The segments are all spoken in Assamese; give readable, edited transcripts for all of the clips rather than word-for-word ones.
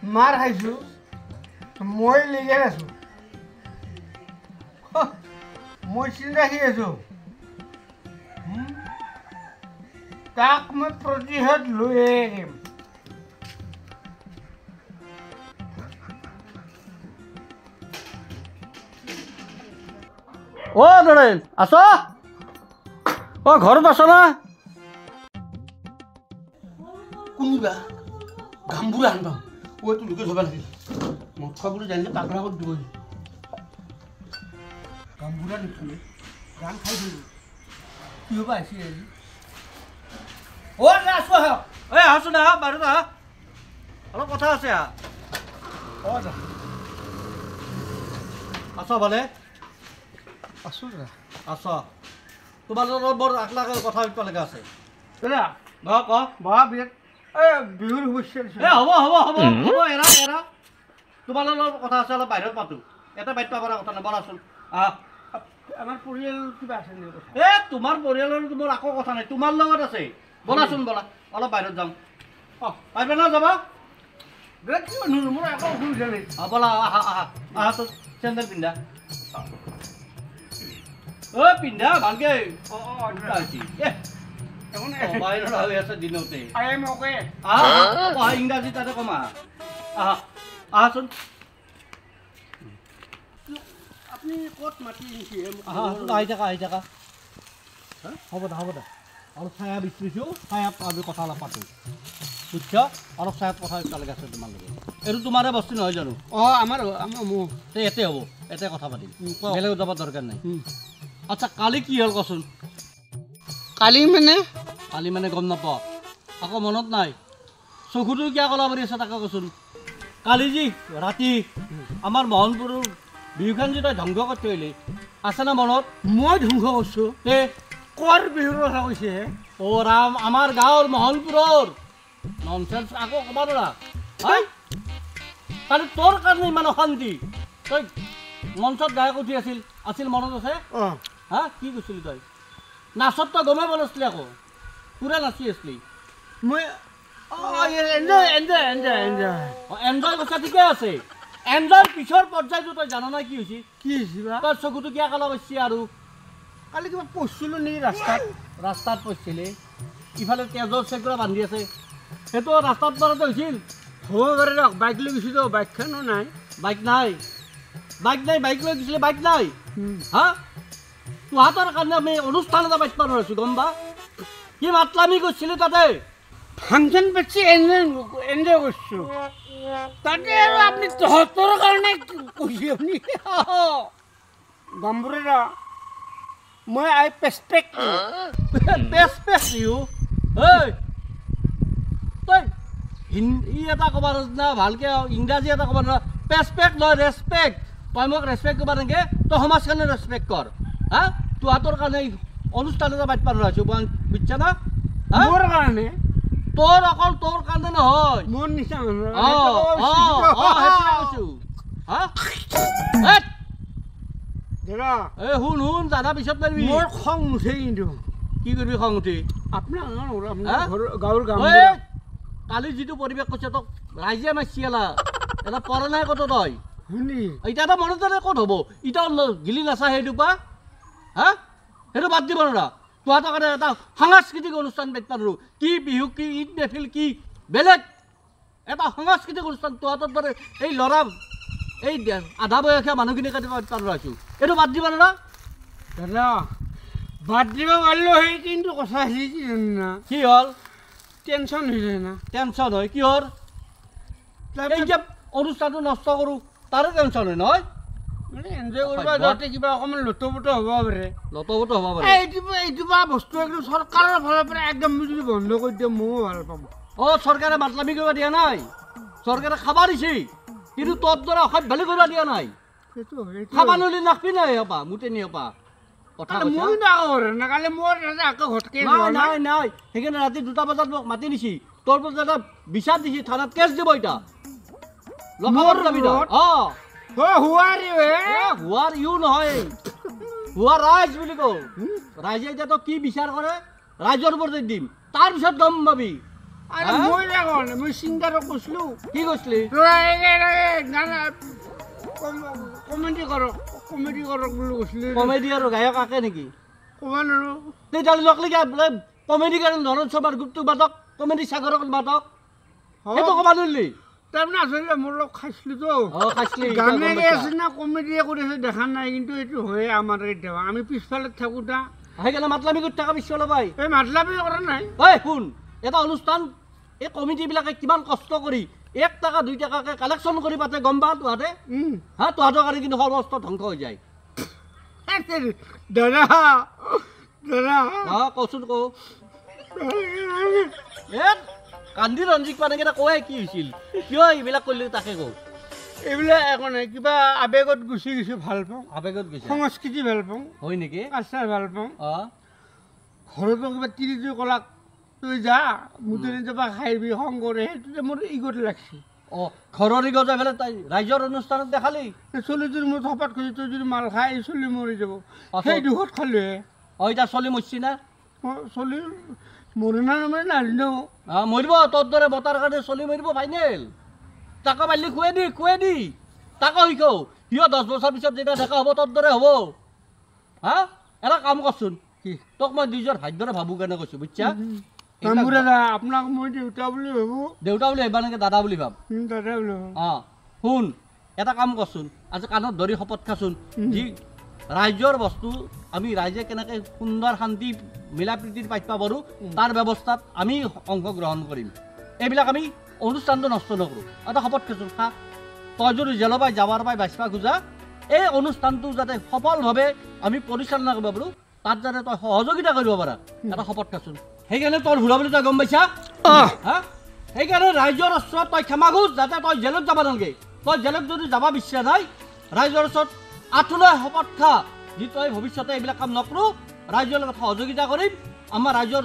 মাৰ খাইছোঁ মই লিগাই আছোঁ মই চিন্তা ৰাখি আছোঁ তাক মই প্ৰতিশোধ লৈয়ে আহিম অ' নৰেন আছ অ' ঘৰত আছ না কোনোবা গামবুঢ়া আনবা ঐ তোৰ লোকে ধৰিব লাগিল মদ খোৱা বুলি জানিলে পাগলা কৰি দিব গামবুঢ়া নিথলে গান খাই থলো কি হ'ব আহিছে আজি অ' আছো আহক এই আহচোন আহ বাহিৰত আহ অলপ কথা আছে অ' যা আছ ভালে আছোঁ দাদা আছ তোমাৰ লগত বৰ আকলাকে কথা পাতিব লগা আছে দাদা বহা ক বহা বিৰাট এই বিহুৰ শুভেচ্ছা দিছোঁ এ হ'ব হ'ব হ'ব হ'ব এৰা এৰা তোমাৰ লগত কথা আছে অলপ বাহিৰত পাতো এটা বাইত পাব কথা নাই বলাচোন আহ আমাৰ পৰিয়াল কিবা আছে নেকি কথা এ তোমাৰ পৰিয়ালৰ মোৰ আকৌ কথা নাই তোমাৰ লগত আছে বলাচোন বলা অলপ বাহিৰত যাম অ পাৰিবা না যাবা দাদা কি মানুহ মোৰ একো অসুবিধা নাই বলা আহা আহা আহা তো চেণ্ডেল পিন্ধা ঐ পিন্ধা ভালকে বাহিৰত হৈ আছে দিনতে আই এম অ'কে আহা ইংৰাজী তাতে কমা আহা আহাচোন আপুনি ক'ত মাতি আহিছে আহি থাকা হ'ব দে অলপ ছায়া বিচাৰিছোঁ ছায়াত আমি কথা অলপ পাতোঁ বুজিছ অলপ ছায়াত কথা পাতিব আছে তোমাৰ লগত এইটো তোমাৰে বস্তু নহয় জানো অঁ আমাৰ মোৰ ইয়াতে হ'ব ইয়াতে কথা পাতিম বেলেগত যাব দৰকাৰ নাই আচ্ছা কালি কি হ'ল কচোন কালি মানে গম নাপাওঁ আকৌ মনত নাই চকুটো কিয় কলা মাৰি আছে তাকে কচোন কালি যি ৰাতি আমাৰ মোহনপুৰৰ বিহুখন যি তই ধ্বংস কৰি থৈ আহিলি আছে না মনত মই ধ্বংস কৰিছোঁ তে কৰ বিহুৰ কথা কৈছে অ' ৰাম আমাৰ গাঁৱৰ মোহনপুৰৰ ননচেন্স আকৌ ক'ব নোৱাৰা কালি তোৰ কাৰণে ইমান অশান্তি তই মঞ্চত গায়ক উঠি আছিল মনত আছে অঁ হা কি কৈছিলি তই নাচত তই গমেই পোৱা নাছিলি আকৌ পুৰা নাচি আছিলি মই এনজয় কথা ঠিকে আছে এনজয়ৰ পিছৰ পৰ্যায়টো তই জান নাই কি হৈছে কি হৈছে বা তোৰ চকুটো কিয় কালা পাইছি আৰু কালি কিবা পঢ়িছিলোঁ নেকি ৰাস্তাত পঢ়িছিলি ইফালে তেজৰ চেগুৰা বান্ধি আছে সেইটো ৰাস্তাত মাৰতে হৈছিল হ'ব পাৰে দিয়ক বাইক লৈ গৈছিলোঁ বাইকখনো নাই বাইক বাইক লৈ গৈছিলে বাইক নাই হা তোহাঁতৰ কাৰণে আমি অনুষ্ঠান এটা পাতিব নোৱাৰিছোঁ গম বা কি মাতলামি কৰিছিলি তাতে ফাংচন পাতিছে এনজয় কৰিছোঁ তাতে আৰু আপুনি তহঁতৰ কাৰণে কৈছে আপুনি গামবুঢ়া মই আই পেচপেক্ট দিও তই ই এটা ক'ব না ভালকৈ ইংৰাজী এটা ক'ব নোৱাৰা পেচপেক্ট নহয় ৰেচপেক্ট তই মোক ৰেচপেক্ট কৰিব নালাগে তই সমাজখনে ৰেচপেক্ট কৰ হা তোহাঁতৰ কাৰণে অনুষ্ঠান এটা পাতিব নোৱাৰিছোঁ বুজিছা না মোৰ কাৰণে তোৰ অকল তোৰ কাৰণে নহয় মোৰ নিচিনা শুন জানা পিছত পাৰিবি মোৰ খং নুঠে কিন্তু কি কৰিবি খং উঠি আপোনাৰ গাঁৱৰ কালি যিটো পৰিৱেশ কৈছে তোক ৰাইজে মাৰিছি এটা পৰা নাই ক'ত তই শুনি এতিয়া এটা মনত ক'ত হ'ব এতিয়া গিলি নাচা সেইটো পা হা সেইটো বাদ দিব নোৱাৰা তোহাঁতৰ কাৰণে এটা সাংস্কৃতিক অনুষ্ঠান পাতিব নোৱাৰোঁ কি বিহু কি ঈদ মেহফিল কি বেলেগ এটা সাংস্কৃতিক অনুষ্ঠান তোহাঁতৰ দৰে এই ল'ৰা এই আধা বয়সীয়া মানুহখিনিৰ কাৰণে পাতিব নোৱাৰিছোঁ এইটো বাদ দিব নোৱাৰা দাদা বাদ দিব পাৰিলোঁ সেই কিন্তু কথা আহিছে না কি হ'ল টেনশ্যন হৈ যায় না টেনশ্যন হয় কিহৰ এই যে অনুষ্ঠানটো নষ্ট কৰোঁ তাৰো টেনশ্যন হয় নহয় মানে এনজয় কৰিব যাওঁতে কিবা অকণমান লুটপুট হ'ব পাৰে লতপত হ'ব পাৰে এইটো বা বস্তু একদম চৰকাৰৰ ফালৰ পৰা একদম যদি বন্ধ কৰি দিয়ে ময়ো ভাল পাম অঁ চৰকাৰে মাতলামি কৰিব দিয়া নাই চৰকাৰে খাব দিছে কিন্তু তোৰ দৰে অসভ্যালি কৰিব দিয়া নাই খাবা নলি নাখবি নাই হপা মুটেনি হপা কথা নাই সেইকাৰণে ৰাতি 2টা বজাত মোক মাতি নিছি তোৰ পৰা এটা বিচাৰ দিছি থানাত কেছ দিব এতিয়া লগাবৰ যাবি অঁ হুৱাৰ ইউ নহয় হুৱা ৰাইজ বুলি কওঁ ৰাইজে এতিয়া তই কি বিচাৰ কৰে ৰাইজৰ ওপৰত দিম তাৰপিছত গম পাবি আৰে মই দেখোন মই চিন্তাটো কৈছিলো কি কৈছিলি কমেডি কৰক বুলি কৈছিলো কমেডি আৰু গায়ক আকে নেকি ক'বা নোৱাৰো তেতিয়াহ'লে লগলি বোলে কমেডি কাৰণে ধৰণ চবাৰ গ্ৰুপটো বাদক কমেডি সাগৰক বাদক সেইটো ক'বা নোৱাৰিলি তাৰমানে আচলতে মোৰ লগ খাইছিলোতো খাইছিলি গানে গাই আছে না কমেডিয়ে কৰি আছে দেখা নাই কিন্তু এইটো হয়ে আমাৰ কেতিয়াবা আমি পিছফালে থাকোঁতা সেইকাৰণে মাতলামি কৰি থকা বিশ্ব লবাই এই মাতলামি কৰা নাই ঐ শুন এটা অনুষ্ঠান এই কমিটিবিলাকে কিমান কষ্ট কৰি 1 টকা 2 টকাকে কালেকশ্যন কৰি পাতে গম পা তহঁতে হা তহঁতৰ কাৰণে কিন্তু সৰ্বস্ত ধ্বংস হৈ যায় দাদা কচোন কওঁ কান্দি ৰঞ্জিক পানেকেইটা কয় কি হৈছিল কিয় এইবিলাক কৰিলি তাকে কওঁ এইবিলাক একো নাই কিবা আৱেগত গুচি গৈছো ভাল পাওঁ আৱেগত গৈছে সংস্কৃতি ভাল পাওঁ হয় নেকি কালচাৰ ভাল পাওঁ অঁ ঘৰতো কিবা তিৰিটো কলাক তই যা মুদনি যাবা খাইবি সং কৰে সেইটোতে মোৰ ইগত লাগছে অঁ ঘৰৰ ইগত যাই পেলাই তাই ৰাইজৰ অনুষ্ঠানত দেখালি চলিটোৰ মোৰ থপাত কৈছে তই যদি মাল খাই চলি মৰি যাব সেই দুখত খালোহে অঁ এতিয়া চলি মৰিছি না চলি মৰে না নমৰে নাজানো মৰিব তোৰ দৰে বতাৰ কাৰণে চলি মৰিব ফাইনেল তাকো পাৰিলি খুৱে দি তাকো শিকাও সিও 10 বছৰ পিছত যেতিয়া দেখা হ'ব তোৰ দৰে হ'ব হা এটা কাম কৰচোন কি তোক মই নিজৰ ভাগ্যৰে ভাবো কেনে কৈছোঁ বুজিছা তামোৰ দাদা আপোনাক মই দেউতা বুলি ভাবোঁ দেউতা বুলি ভাবিবা নেকি দাদা বুলি ভাব দাদা বুলি ভাবোঁ অঁ শুন এটা কাম কৰচোন আজি কাণত ধৰি শপত খাচোন যি ৰাইজৰ বস্তু আমি ৰাইজে কেনেকৈ সুন্দৰ শান্তি মিলা প্ৰীতিৰ পাতিব পাৰোঁ তাৰ ব্যৱস্থাত আমি অংশগ্ৰহণ কৰিম এইবিলাক আমি অনুষ্ঠানটো নষ্ট নকৰোঁ এটা শপত খাচোন খা তই যদি জেলবাই যাবাৰ পাই বাচিব খোজা এই অনুষ্ঠানটো যাতে সফলভাৱে আমি পৰিচালনা কৰিব পাৰোঁ তাত যাতে তই সহযোগিতা কৰিব পাৰা এটা শপত খাচোন সেইকাৰণে তোৰ ঘূৰা বুলি তই গম পাইছা হা সেইকাৰণে ৰাইজৰ ওচৰত তই ক্ষমা খোজ যাতে তই জেলত যাব নালাগে তই জেলত যদি যাব বিচৰা নাই ৰাইজৰ ওচৰত আঁঠুলৈ শপত খা যি তই ভৱিষ্যতে এইবিলাক কাম নকৰোঁ ৰাইজৰ লগত সহযোগিতা কৰিম আমাৰ ৰাইজৰ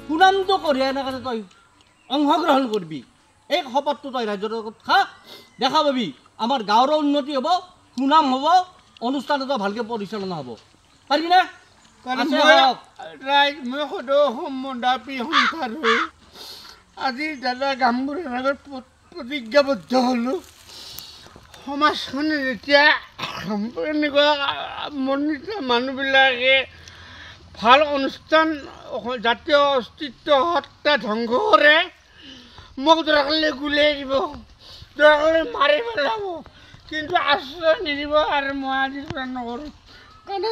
সুনামটো কঢ়িয়াই এনেকৈ তই অংশগ্ৰহণ কৰিবি এই শপতটো তই ৰাইজৰ লগত খা দেখা পাবি আমাৰ গাঁৱৰো উন্নতি হ'ব সুনাম হ'ব অনুষ্ঠানটো ভালকৈ পৰিচালনা হ'ব পাৰিবিনে ৰাইজ মই সদৌ সম্বন্ধি সংসাৰ হৈ আজি দাদা গামবুঢ়াৰ আগত প্ৰতিজ্ঞাবদ্ধ হ'লোঁ সমাজখনে যেতিয়া এনেকুৱা মনোনীত মানুহবিলাকে ভাল অনুষ্ঠান জাতীয় অস্তিত্ব সত্তা ধ্বংস কৰে মোক দৰকাৰলৈ গুলিয়াই দিব দৰকাৰলৈ মাৰি পেলাব কিন্তু আশ্ৰয় নিদিব আৰু মই আজিৰ পৰা নকৰোঁ কাৰণ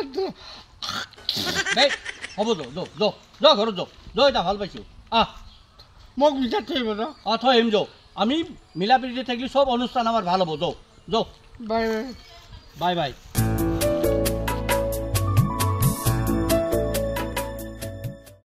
হ'ব যা ঘৰত যা এতিয়া ভাল পাইছোঁ মোক বিচাৰ থৈ ন থৈ আহিম যাওঁ আমি মিলা প্ৰীতি থাকিলে চব অনুষ্ঠান আমাৰ ভাল হ'ব যাওঁ বাই বাই বাই